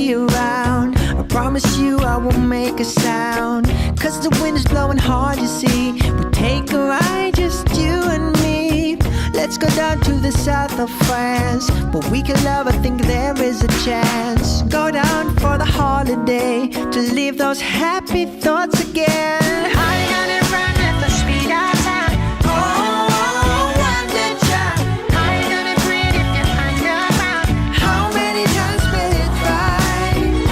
be around. I promise you I won't make a sound, 'cause the wind is blowing hard, you see. We take a ride, just you and me. Let's go down to the south of France, but we can love, I think there is a chance. Go down for the holiday, to leave those happy thoughts again. Hiding on and run at the speed of sound. Oh, wonder child. Hiding on and breathe if you're underground. How many times will you try?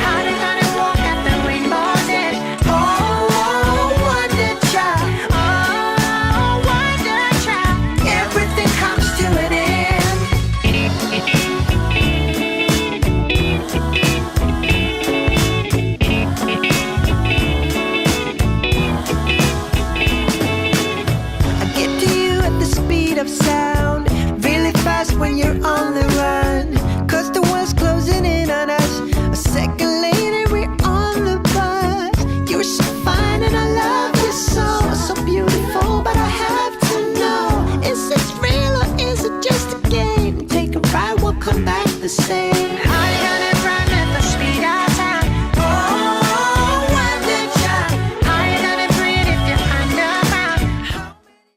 Hiding on and walk at the rainbow's edge. Oh, wonder child. Oh, wonder child. Everything comes to an end. I get to you at the speed of sound, really fast when you're on the run, 'cause the world's closing in on us. A second later we're on the bus. You're so fine and I love you so, so beautiful. But I have to know, is this real or is it just a game? Take a ride, we'll come back the same.